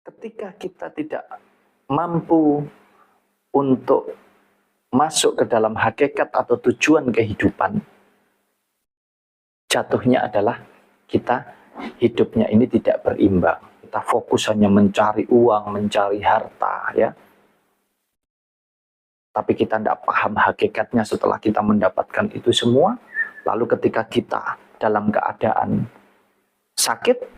Ketika kita tidak mampu untuk masuk ke dalam hakikat atau tujuan kehidupan, jatuhnya adalah kita hidupnya ini tidak berimbang. Kita fokus hanya mencari uang, mencari harta, ya. Tapi kita tidak paham hakikatnya setelah kita mendapatkan itu semua. Lalu ketika kita dalam keadaan sakit,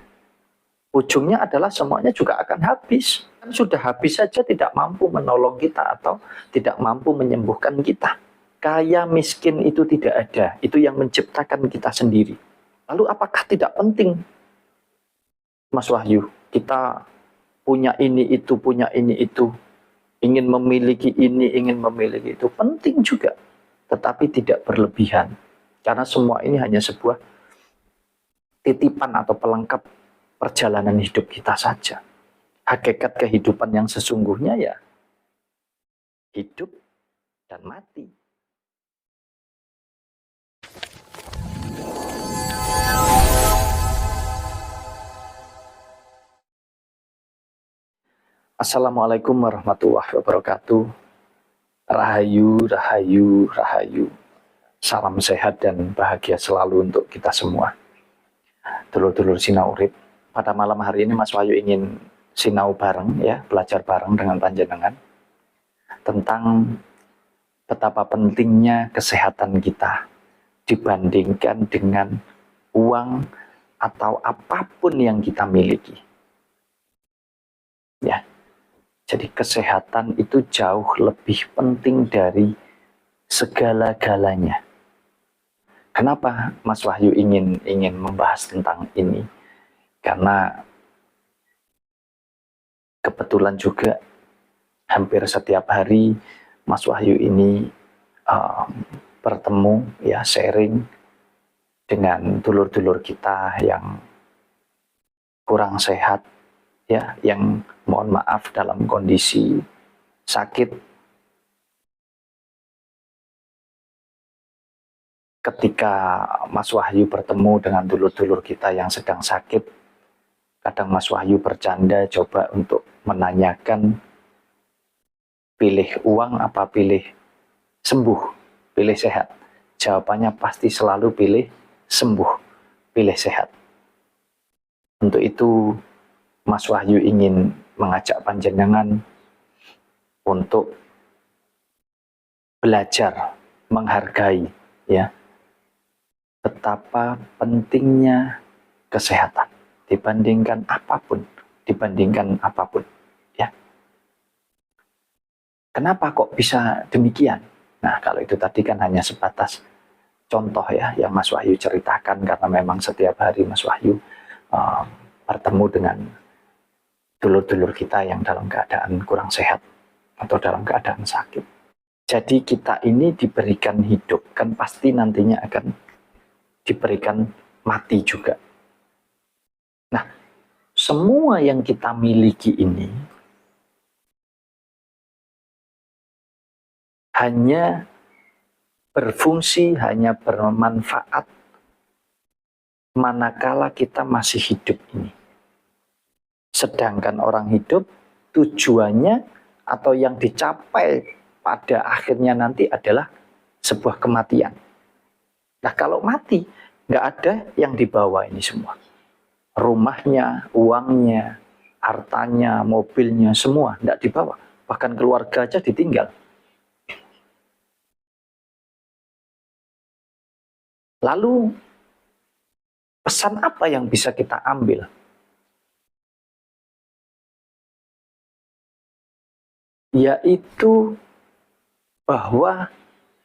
ujungnya adalah semuanya juga akan habis. Kan sudah habis saja tidak mampu menolong kita atau tidak mampu menyembuhkan kita. Kaya miskin itu tidak ada. Itu yang menciptakan kita sendiri. Lalu apakah tidak penting, Mas Wahyu, kita punya ini itu, ingin memiliki ini, ingin memiliki itu? Penting juga, tetapi tidak berlebihan. Karena semua ini hanya sebuah titipan atau pelengkap perjalanan hidup kita saja. Hakikat kehidupan yang sesungguhnya ya hidup dan mati. Assalamualaikum warahmatullahi wabarakatuh. Rahayu, rahayu, rahayu. Salam sehat dan bahagia selalu untuk kita semua. Dulur-dulur sinau urip. Pada malam hari ini Mas Wahyu ingin sinau bareng, ya, belajar bareng dengan panjenengan tentang betapa pentingnya kesehatan kita dibandingkan dengan uang atau apapun yang kita miliki. Ya, jadi kesehatan itu jauh lebih penting dari segala-galanya. Kenapa Mas Wahyu ingin membahas tentang ini? Karena kebetulan juga hampir setiap hari Mas Wahyu ini bertemu, ya, sharing dengan dulur-dulur kita yang kurang sehat, ya, yang mohon maaf dalam kondisi sakit. Ketika Mas Wahyu bertemu dengan dulur-dulur kita yang sedang sakit, kadang Mas Wahyu bercanda coba untuk menanyakan, pilih uang apa pilih sembuh, pilih sehat? Jawabannya pasti selalu pilih sembuh, pilih sehat. Untuk itu Mas Wahyu ingin mengajak panjenengan untuk belajar menghargai, ya, betapa pentingnya kesehatan dibandingkan apapun, ya. Kenapa kok bisa demikian? Nah, kalau itu tadi kan hanya sebatas contoh, ya, yang Mas Wahyu ceritakan, karena memang setiap hari Mas Wahyu bertemu dengan dulur-dulur kita yang dalam keadaan kurang sehat atau dalam keadaan sakit. Jadi kita ini diberikan hidup, kan pasti nantinya akan diberikan mati juga. Nah, semua yang kita miliki ini hanya berfungsi, hanya bermanfaat manakala kita masih hidup ini. Sedangkan orang hidup tujuannya atau yang dicapai pada akhirnya nanti adalah sebuah kematian. Nah, kalau mati, nggak ada yang dibawa ini semua. Rumahnya, uangnya, hartanya, mobilnya, semua nggak dibawa. Bahkan keluarga aja ditinggal. Lalu, pesan apa yang bisa kita ambil? Yaitu bahwa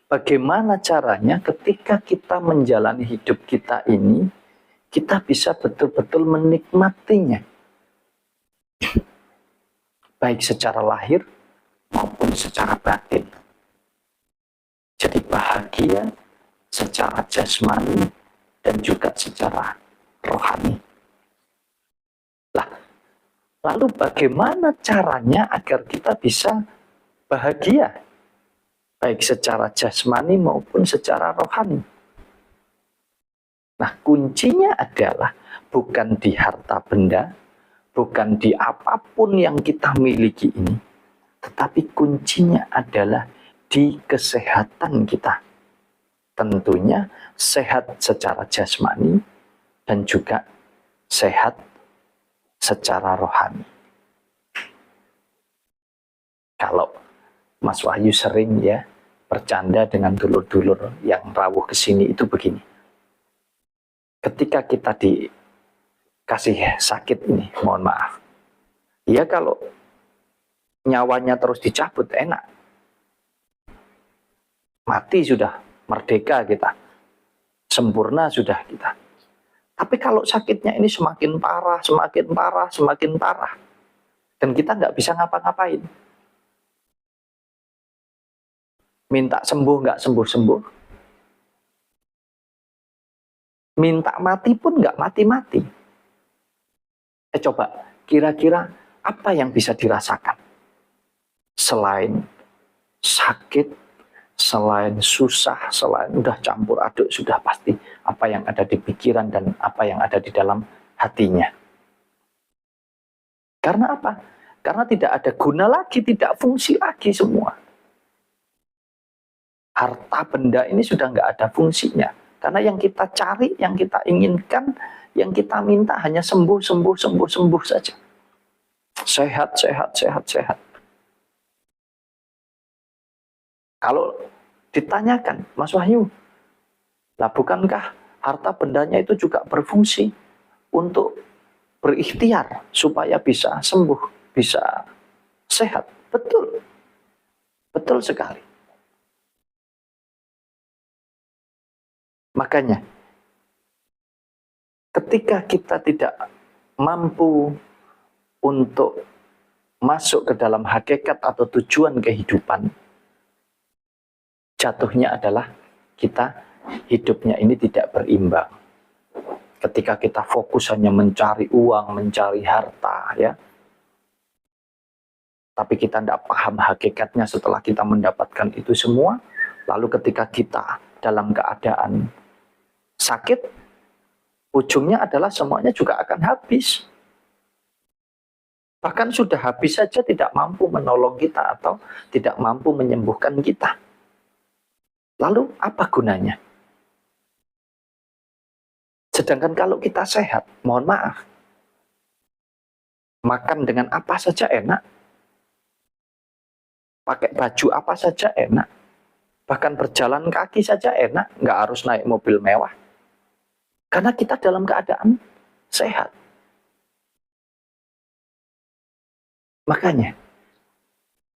bagaimana caranya ketika kita menjalani hidup kita ini, kita bisa betul-betul menikmatinya. Baik secara lahir maupun secara batin. Jadi bahagia secara jasmani dan juga secara rohani. Lah, lalu bagaimana caranya agar kita bisa bahagia? Baik secara jasmani maupun secara rohani. Nah, kuncinya adalah bukan di harta benda, bukan di apapun yang kita miliki ini, tetapi kuncinya adalah di kesehatan kita. Tentunya sehat secara jasmani dan juga sehat secara rohani. Kalau Mas Wahyu sering ya bercanda dengan dulur-dulur yang rawuh kesini itu begini. Ketika kita dikasih sakit ini, mohon maaf. Ya kalau nyawanya terus dicabut enak. Mati sudah, merdeka kita. Sempurna sudah kita. Tapi kalau sakitnya ini semakin parah, semakin parah, semakin parah. Dan kita nggak bisa ngapa-ngapain. Minta sembuh nggak sembuh-sembuh. Minta mati pun nggak mati-mati. Coba, kira-kira apa yang bisa dirasakan? Selain sakit, selain susah, selain udah campur aduk, sudah pasti apa yang ada di pikiran dan apa yang ada di dalam hatinya. Karena apa? Karena tidak ada guna lagi, tidak fungsi lagi semua. Harta benda ini sudah nggak ada fungsinya. Karena yang kita cari, yang kita inginkan, yang kita minta hanya sembuh, sembuh, sembuh, sembuh saja. Sehat, sehat, sehat, sehat. Kalau ditanyakan, Mas Wahyu, lah bukankah harta bendanya itu juga berfungsi untuk berikhtiar supaya bisa sembuh, bisa sehat? Betul. Betul sekali. Makanya, ketika kita tidak mampu untuk masuk ke dalam hakikat atau tujuan kehidupan, jatuhnya adalah kita hidupnya ini tidak berimbang. Ketika kita fokus hanya mencari uang, mencari harta, ya, tapi kita tidak paham hakikatnya setelah kita mendapatkan itu semua, lalu ketika kita dalam keadaan sakit, ujungnya adalah semuanya juga akan habis. Bahkan sudah habis saja tidak mampu menolong kita atau tidak mampu menyembuhkan kita. Lalu apa gunanya? Sedangkan kalau kita sehat, mohon maaf, makan dengan apa saja enak, pakai baju apa saja enak, bahkan berjalan kaki saja enak, nggak harus naik mobil mewah. Karena kita dalam keadaan sehat. Makanya,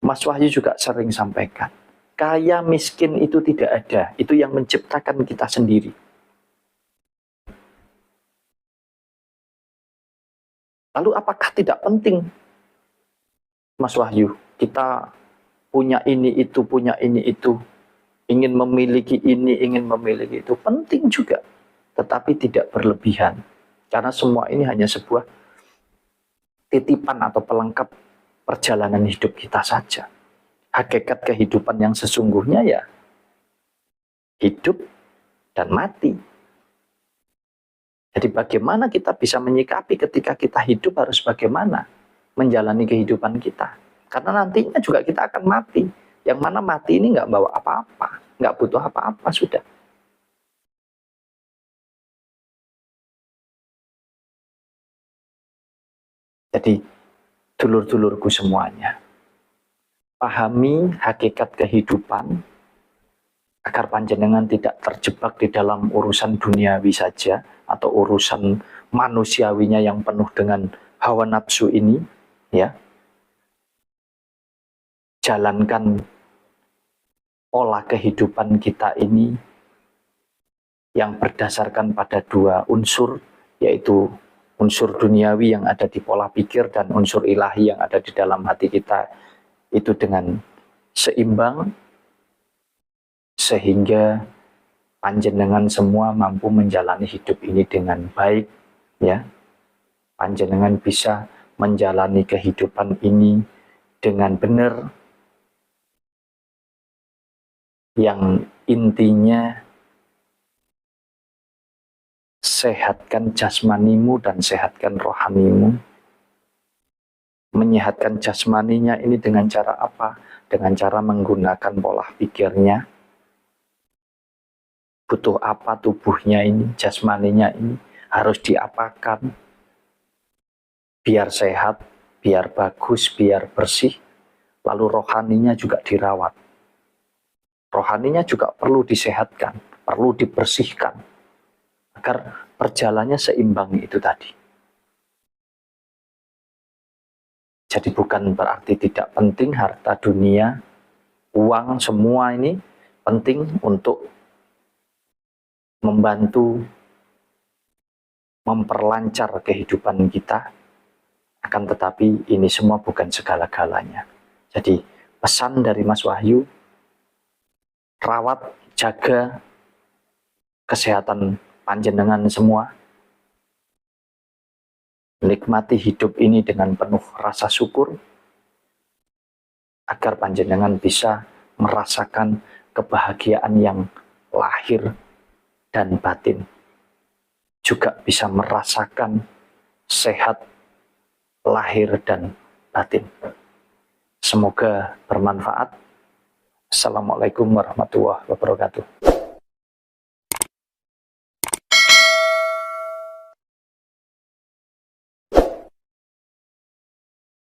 Mas Wahyu juga sering sampaikan, kaya miskin itu tidak ada, itu yang menciptakan kita sendiri. Lalu apakah tidak penting, Mas Wahyu, kita punya ini itu, ingin memiliki ini, ingin memiliki itu, penting juga. Tetapi tidak berlebihan. Karena semua ini hanya sebuah titipan atau pelengkap perjalanan hidup kita saja. Hakikat kehidupan yang sesungguhnya ya hidup dan mati. Jadi bagaimana kita bisa menyikapi ketika kita hidup, harus bagaimana menjalani kehidupan kita. Karena nantinya juga kita akan mati. Yang mana mati ini nggak bawa apa-apa, nggak butuh apa-apa sudah. Jadi, dulur-dulurku semuanya, pahami hakikat kehidupan agar panjenengan tidak terjebak di dalam urusan duniawi saja atau urusan manusiawinya yang penuh dengan hawa nafsu ini, ya. Jalankan pola kehidupan kita ini yang berdasarkan pada dua unsur, yaitu unsur duniawi yang ada di pola pikir dan unsur ilahi yang ada di dalam hati kita, itu dengan seimbang, sehingga panjenengan semua mampu menjalani hidup ini dengan baik, ya. Panjenengan bisa menjalani kehidupan ini dengan benar, yang intinya sehatkan jasmanimu dan sehatkan rohanimu, menyehatkan jasmaninya ini dengan cara apa? Dengan cara menggunakan pola pikirnya. Butuh apa tubuhnya ini, jasmaninya ini, harus diapakan, biar sehat, biar bagus, biar bersih. Lalu rohaninya juga dirawat. Rohaninya juga perlu disehatkan, perlu dibersihkan, agar perjalannya seimbang itu tadi. Jadi bukan berarti tidak penting harta dunia, uang, semua ini penting untuk membantu memperlancar kehidupan kita. Akan tetapi ini semua bukan segala-galanya. Jadi pesan dari Mas Wahyu, rawat, jaga kesehatan panjenengan semua. Nikmati hidup ini dengan penuh rasa syukur, agar panjenengan bisa merasakan kebahagiaan yang lahir dan batin. Juga bisa merasakan sehat lahir dan batin. Semoga bermanfaat. Assalamualaikum warahmatullahi wabarakatuh.